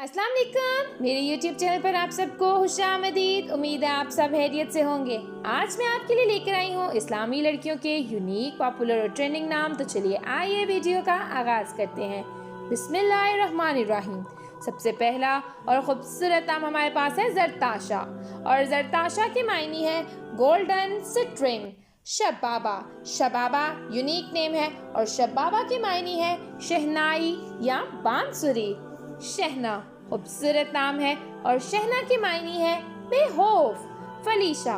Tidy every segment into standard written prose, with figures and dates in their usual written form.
अस्सलाम वालेकुम। मेरे YouTube चैनल पर आप सबको खुशामदीद। उम्मीद है आप सब खैरियत से होंगे। आज मैं आपके लिए लेकर आई हूँ इस्लामी लड़कियों के यूनिक, पॉपुलर और ट्रेंडिंग नाम। तो चलिए आइए वीडियो का आगाज़ करते हैं। बिस्मिल्लाहिर्रहमानिर्रहीम। सबसे पहला और ख़ूबसूरत नाम हमारे पास है ज़रताशा, और ज़रताशा के मायने है गोल्डन सिट्रिन। शबाबा, शबाबा यूनिक नेम है और शबाबा के मायने है शहनाई या बांसुरी। शहना खूबसूरत नाम है और शहना के मायने है बेखौफ। फलीशा,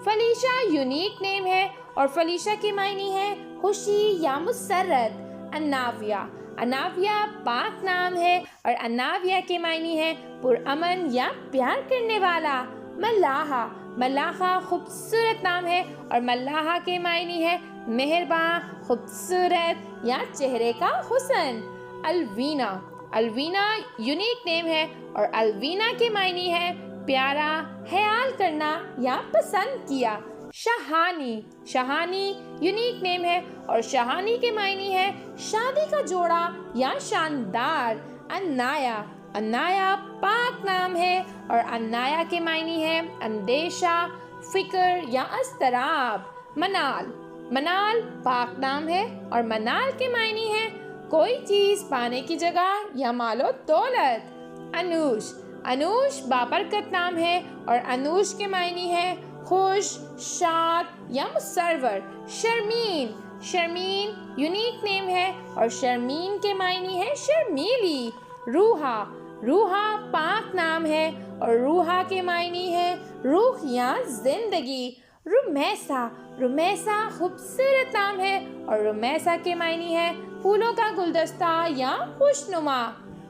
फलीशा यूनिक नेम है और फलीशा के मायने है खुशी या मुसर्रत। अनाविया, अनाविया पाक नाम है और अनाविया के मायने है पुरअमन या प्यार करने वाला। मल्लाहा, मल्लाहा खूबसूरत नाम है और मल्लाहा के मायने है मेहरबान, खूबसूरत या चेहरे का हुस्न। अलवीना, अलवीना यूनिक नेम है और अलवीना के मायने है प्यारा, ख्याल करना या पसंद किया। शहानी, शहानी यूनिक नेम है और शहानी के मायने है शादी का जोड़ा या शानदार। अन्नाया, अन्नाया पाक नाम है और अन्नाया के मायने है अंदेशा, फिक्र या अस्तराब। मनाल, मनाल पाक नाम है और मनाल के मायने है कोई चीज पाने की जगह या मालो दौलत। अनूश, अनूश बाबरकत नाम है और अनूश के मायने है खुश, शाद या मुसर्वर। शर्मीन, शर्मीन यूनिक नेम है और शर्मीन के मायने है शर्मीली। रूहा, रूहा पाक नाम है और रूहा के मायने है रूह या जिंदगी। रुमैसा, रुमैसा खूबसूरत नाम है और रुमैसा के मायने है फूलों का गुलदस्ता या खुशनुमा।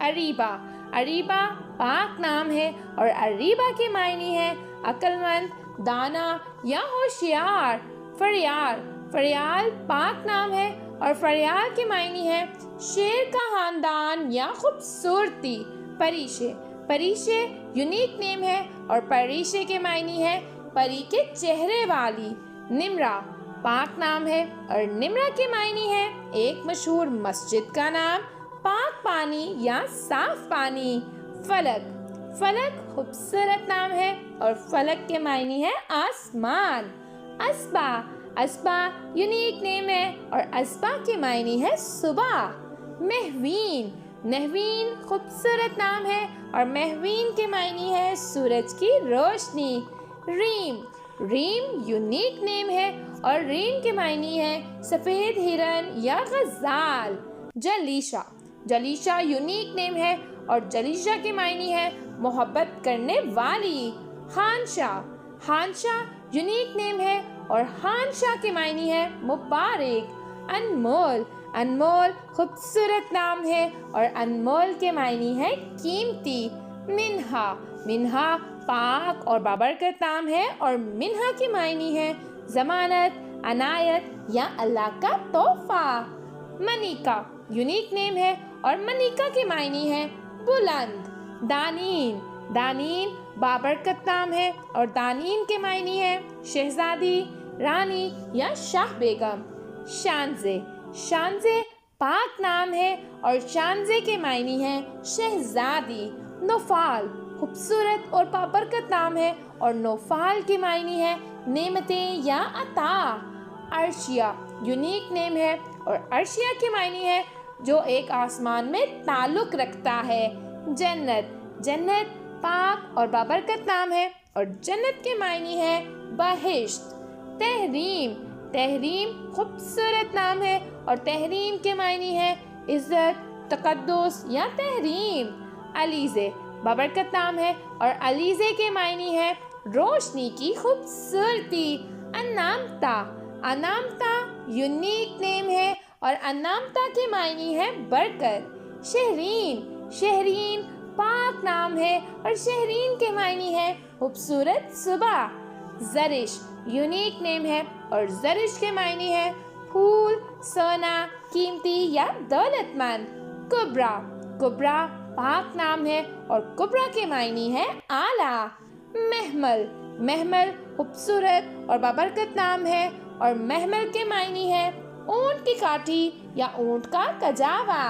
अरीबा, अरीबा पाक नाम है और अरीबा के मायने है अक्लमंद, दाना या होशियार। फरियाल, फरियाल पाक नाम है और फरियाल के मायने है शेर का खानदान या खूबसूरती। परिशे, परिशे यूनिक नेम है और परिशे के मायने है परी के चेहरे वाली। निमरा पाक नाम है और निमरा के मायने है एक मशहूर मस्जिद का नाम, पाक पानी या साफ पानी। फलक, फलक खूबसूरत नाम है और फलक के मायने है आसमान। अस्बा, अस्बा यूनिक नेम है और अस्बा के मायने है सुबह। महवीन, महवीन खूबसूरत नाम है और महवीन के मायने है सूरज की रोशनी। रीम, रीम यूनिक नेम है और रीम के मायने है सफ़ेद हिरन या गज़ाल। जलीशा, जलीशा यूनिक नेम है और जलीशा के मायने है मोहब्बत करने वाली। खानशा, खानशा यूनिक नेम है और खानशा के मायने है मुबारक। अनमोल, अनमोल खूबसूरत नाम है और अनमोल के मायने है कीमती। मिन्हा, मिन्हा पाक और बाबरकत नाम है और मिन्हा के मायने है जमानत, अनायत या अल्लाह का तोहफा। मनिका यूनिक नेम है और मनिका के मायने है बुलंद। दानीन, दानीन बाबरकत नाम है और दानीन के मायने है शहजादी, रानी या शाह बेगम। शानजे, शानजे पाक नाम है और शानजे के मायने है शहजादी। नौफाल खूबसूरत और बाबरकत नाम है और नौफाल के मायने है नेमतें या अता। अर्शिया यूनिक नेम है और अर्शिया के मायने है जो एक आसमान में ताल्लुक रखता है। जन्नत, जन्नत पाक और बाबरकत नाम है और जन्नत के मायने है बहिश्त। तहरीम, तहरीम खूबसूरत नाम है और तहरीम के मायने है इज्जत, तकद्दुस या तहरीम। अलीज़े बाबरकत नाम है और अलीज़े के मायने है रोशनी की खूबसूरती। अनामता, अनामता यूनिक नेम है और अनामता के मायने है बरकत। शहरीन, शहरीन पाक नाम है और शहरीन के मायने है खूबसूरत सुबह। ज़रिश यूनिक नेम है और ज़रिश के मायने है फूल, सोना, कीमती या दौलतमंद। कुबरा, कुबरा पाक नाम है और कुबरा के मायने है आला। महमल, महमल खूबसूरत और बाबरकत नाम है और महमल के मायने है ऊंट की काठी या ऊंट का कजावा।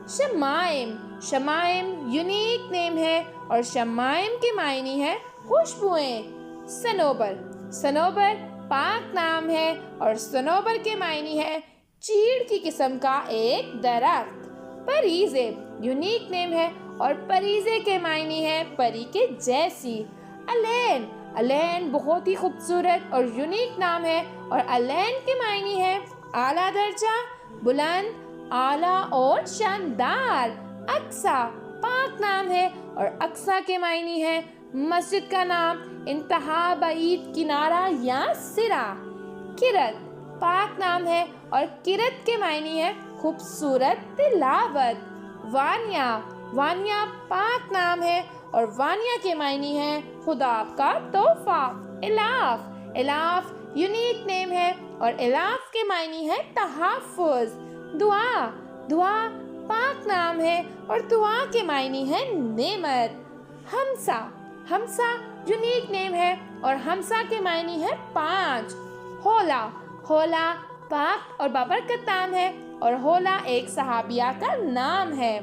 शमाइम, शमाइम यूनिक नेम है और शमाइम के मायने है खुशबुएं। सनोबर, सनोबर पाक नाम है और सनोबर के मायने है चीड़ की किस्म का एक दरख्त। परीज़े यूनिक नेम है और परीज़े के मायने है परी के जैसी। अलैन, अलैन बहुत ही खूबसूरत और यूनिक नाम है और अलैन के मायने है आला दर्जा, बुलंद, आला और शानदार। अक्सा पाक नाम है और अक्सा के मायने है मस्जिद का नाम, इंतहा बईद, किनारा या सिरा। किरत पाक नाम है और किरत के मायने है खूबसूरत तिलावत। वानिया, वानिया पाक नाम है और वानिया के मायने है खुदा का तोहफा। इलाफ, इलाफ यूनिक नेम है और इलाफ के मायने है तहफ्फुज़। दुआ, दुआ पाक नाम है और दुआ के मायने है नेमत। हमसा, हमसा यूनिक नेम है और हमसा के मायने है 5। होला, होला पाक और बाबरकत नाम है और होला एक सहाबिया का नाम है।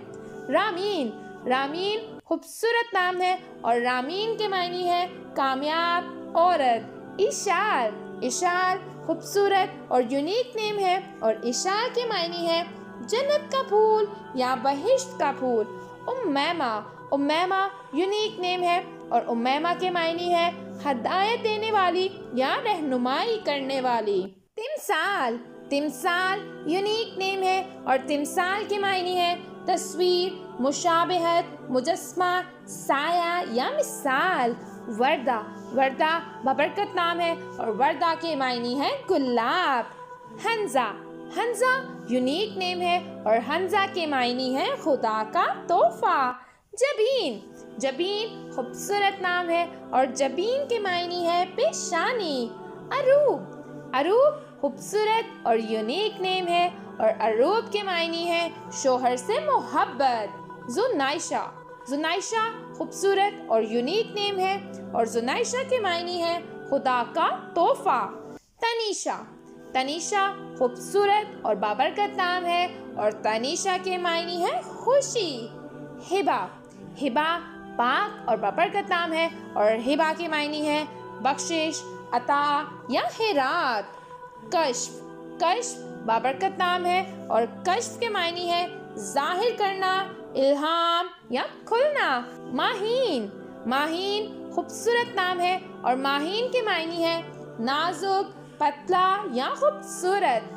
रामीन, रामीन खूबसूरत नाम है और रामीन के मायने है कामयाब औरत। इशार, इशार खूबसूरत और यूनिक नेम है और इशार के मायने है जन्नत का फूल या बहिश्त का फूल। उम्मैमा, उम्मैमा यूनिक नेम है और उम्मैमा के मायने है हदायत देने वाली या रहनुमाई करने वाली। तिमसाल, तिमसाल यूनिक नेम है और तिमसाल के मायने है तस्वीर, मुशाबहत, मुजस्मा, साया या मिसाल। वर्दा, वर्दा बबरकत नाम है और वर्दा के मायने है गुलाब। हंजा, हंजा यूनिक नेम है और हंजा के मायने है खुदा का तोहफा। जबीन, जबीन खूबसूरत नाम है और जबीन के मायने है पेशानी। अरूब, अरूब खूबसूरत और यूनिक नेम है और अरूब के मायने है शोहर से मोहब्बत। जुनाइशा, जुनाइशा खूबसूरत और यूनिक नेम है और जुनाइशा के मायने है खुदा का तोहफा। तनीशा, तनीशा खूबसूरत और बाबरकत नाम है और तनीशा के मायने है खुशी। हिबा, हिबा पाक और बाबरकत नाम है और हिबा के मायने है बख्शिश, अता या खैरात। कश्फ, कश्फ बाबरकत नाम है और कश्फ के मायने है जाहिर करना, इल्हाम या खुलना। माहीन, माहीन खूबसूरत नाम है और माहीन के मायने है नाजुक, पतला या खूबसूरत।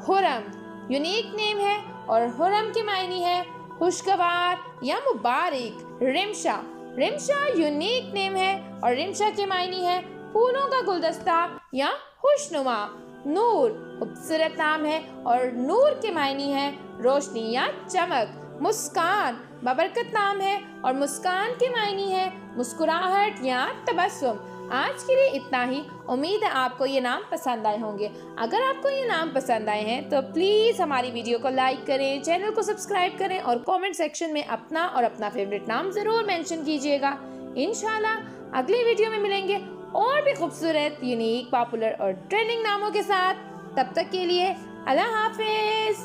हुरम यूनिक नेम है और हुरम के मायने है खुशगवार या मुबारक। रिमशा, रिमशा यूनिक नेम है और रिमशा के मायने है फूलों का गुलदस्ता या खुशनुमा। नूर खूबसूरत नाम है और नूर के मायने है रोशनी या चमक। मुस्कान बबरकत नाम है और मुस्कान के मायने है मुस्कुराहट या तबस्सुम। आज के लिए इतना ही। उम्मीद है आपको ये नाम पसंद आए होंगे। अगर आपको ये नाम पसंद आए हैं तो प्लीज़ हमारी वीडियो को लाइक करें, चैनल को सब्सक्राइब करें और कमेंट सेक्शन में अपना और अपना फेवरेट नाम ज़रूर मेंशन कीजिएगा। इंशाल्लाह अगली वीडियो में मिलेंगे और भी खूबसूरत, यूनिक, पॉपुलर और ट्रेंडिंग नामों के साथ। तब तक के लिए अल्लाह हाफिज़।